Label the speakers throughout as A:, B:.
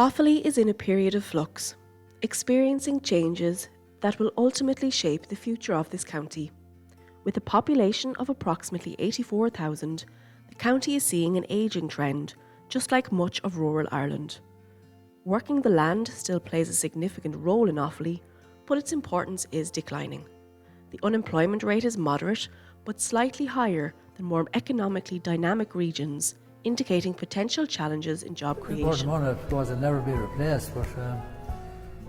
A: Offaly is in a period of flux, experiencing changes that will ultimately shape the future of this county. With a population of approximately 84,000, the county is seeing an ageing trend, just like much of rural Ireland. Working the land still plays a significant role in Offaly, but its importance is declining. The unemployment rate is moderate, but slightly higher than more economically dynamic regions, indicating potential challenges in job creation.
B: Money, of course, will never be replaced, but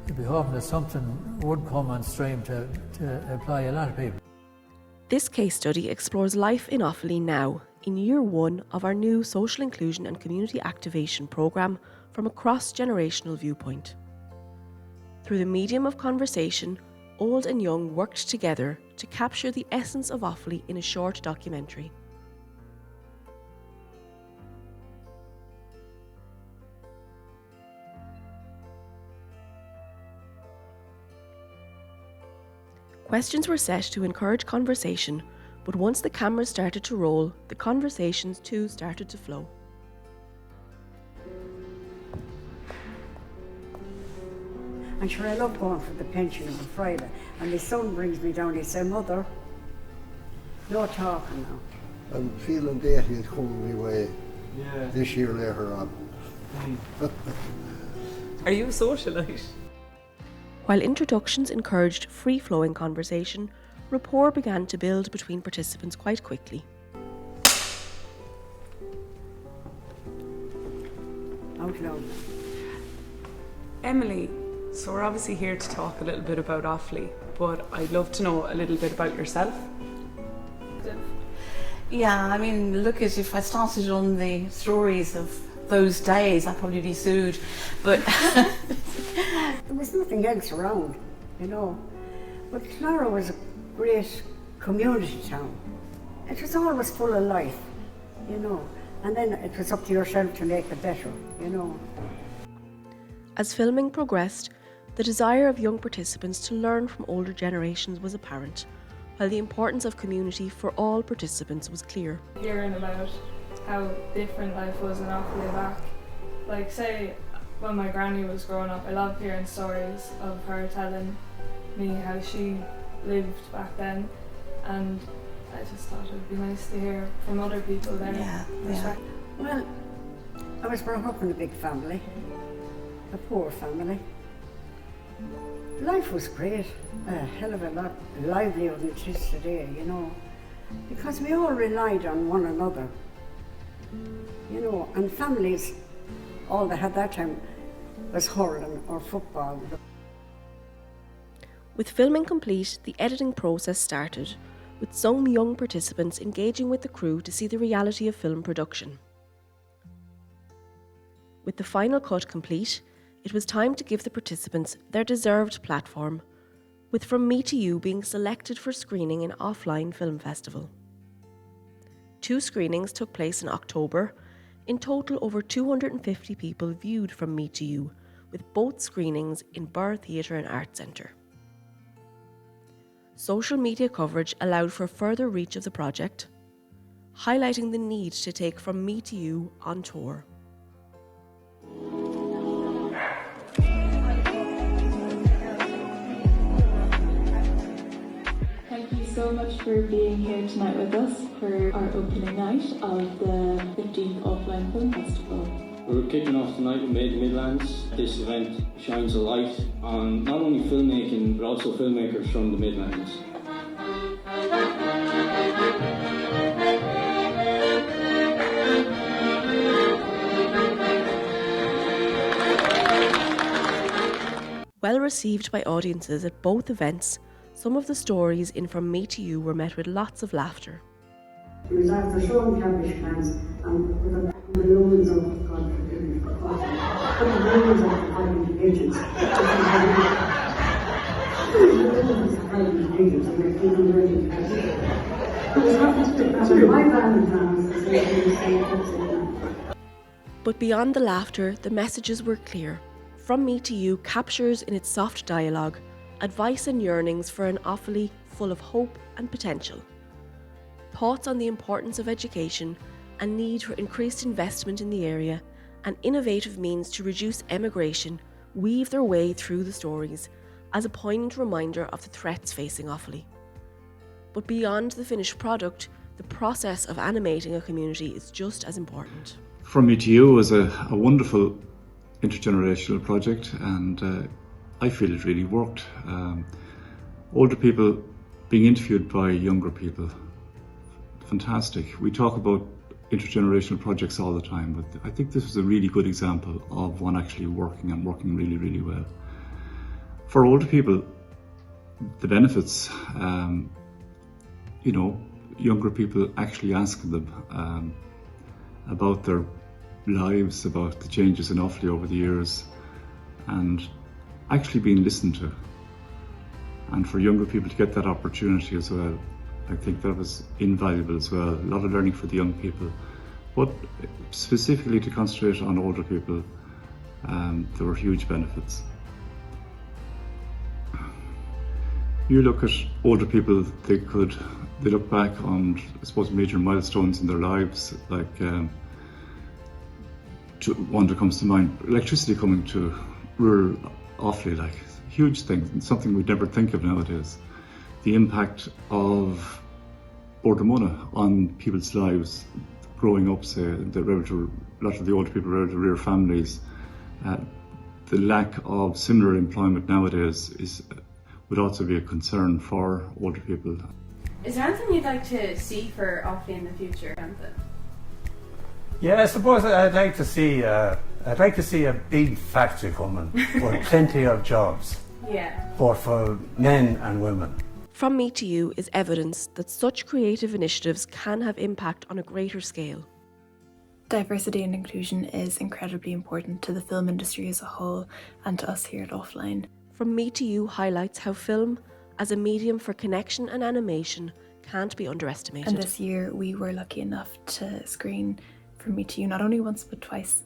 B: you'd be hoping that something would come on stream to employ a lot of people.
A: This case study explores life in Offaly now, in year one of our new social inclusion and community activation programme from a cross-generational viewpoint. Through the medium of conversation, old and young worked together to capture the essence of Offaly in a short documentary. Questions were set to encourage conversation, but once the cameras started to roll, the conversations too started to flow.
C: And sure, I love going for the pension on Friday, and my son brings me down, he said, "Mother, no talking now."
D: I'm feeling dating is coming my way this year later on.
E: Are you a socialite?
A: While introductions encouraged free-flowing conversation, rapport began to build between participants quite quickly.
C: Out loud.
E: Emily, so we're obviously here to talk a little bit about Offaly, but I'd love to know a little bit about yourself.
F: Yeah, I mean, look, as if I started on the stories of those days, I'd probably be sued, but
C: There was nothing else around, you know. But Clara was a great community town. It was always full of life, you know. And then it was up to yourself to make it better, you know.
A: As filming progressed, the desire of young participants to learn from older generations was apparent, while the importance of community for all participants was clear.
G: Hearing about how different life was in Offaly back. Like, say, when my granny was growing up, I love hearing stories of her telling me how she lived back then, and I just thought it would be nice to hear from other people there.
F: Yeah.
C: Well, I was brought up in a big family, a poor family. Life was great, a hell of a lot livelier than it is today, you know, because we all relied on one another, you know, and families, all they had that time was hurling or football.
A: With filming complete, the editing process started, with some young participants engaging with the crew to see the reality of film production. With the final cut complete, it was time to give the participants their deserved platform, with From Me to You being selected for screening in Offline Film Festival. 2 screenings took place in October. In total, over 250 people viewed From Me to You, with both screenings in Burr Theatre and Arts Centre. Social media coverage allowed for further reach of the project, highlighting the need to take From Me to You on tour.
H: Thank you so much for being here tonight with us for our opening night of the 15th Offline Film Festival.
I: We're kicking off tonight with Made in Midlands. This event shines a light on not only filmmaking but also filmmakers from the Midlands.
A: Well received by audiences at both events, some of the stories in From Me to You were met with lots of laughter.
C: It was after showing cabbage cans and with the loads of millions of pigeons.
A: But beyond the laughter, the messages were clear. From Me to You captures in its soft dialogue advice and yearnings for an Offaly full of hope and potential. Thoughts on the importance of education and need for increased investment in the area, and innovative means to reduce emigration weave their way through the stories as a poignant reminder of the threats facing Offaly. But beyond the finished product, the process of animating a community is just as important.
J: From Me to You was a wonderful intergenerational project, and I feel it really worked. Older people being interviewed by younger people, fantastic. We talk about intergenerational projects all the time, but I think this was a really good example of one actually working and working really, really well. For older people, the benefits, younger people actually asking them about their lives, about the changes in Offaly over the years, and actually being listened to. And for younger people to get that opportunity as well, I think that was invaluable as well. A lot of learning for the young people, but specifically to concentrate on older people, there were huge benefits. You look at older people, they look back on, I suppose, major milestones in their lives, like one that comes to mind, electricity coming to rural Offaly, like huge thing, and something we'd never think of nowadays. The impact of Bordamona on people's lives growing up, say, a lot of the older people relative rear families. The lack of similar employment nowadays would also be a concern for older people.
K: Is there anything you'd like to see for Offaly in the future, Anthony?
L: Yeah, I suppose I'd like to see a big factory coming with plenty of jobs.
K: Yeah.
L: Both for men and women.
A: From Me to You is evidence that such creative initiatives can have impact on a greater scale.
M: Diversity and inclusion is incredibly important to the film industry as a whole and to us here at Offline.
A: From Me to You highlights how film, as a medium for connection and animation, can't be underestimated.
M: And this year we were lucky enough to screen From Me to You not only once but twice.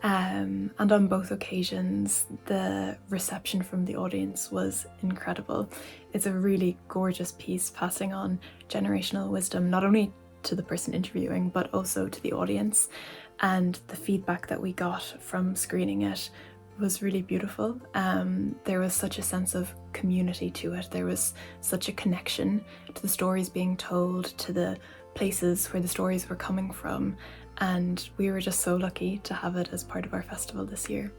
M: And on both occasions, the reception from the audience was incredible. It's a really gorgeous piece passing on generational wisdom, not only to the person interviewing, but also to the audience. And the feedback that we got from screening it was really beautiful. There was such a sense of community to it. There was such a connection to the stories being told, to the places where the stories were coming from. And we were just so lucky to have it as part of our festival this year.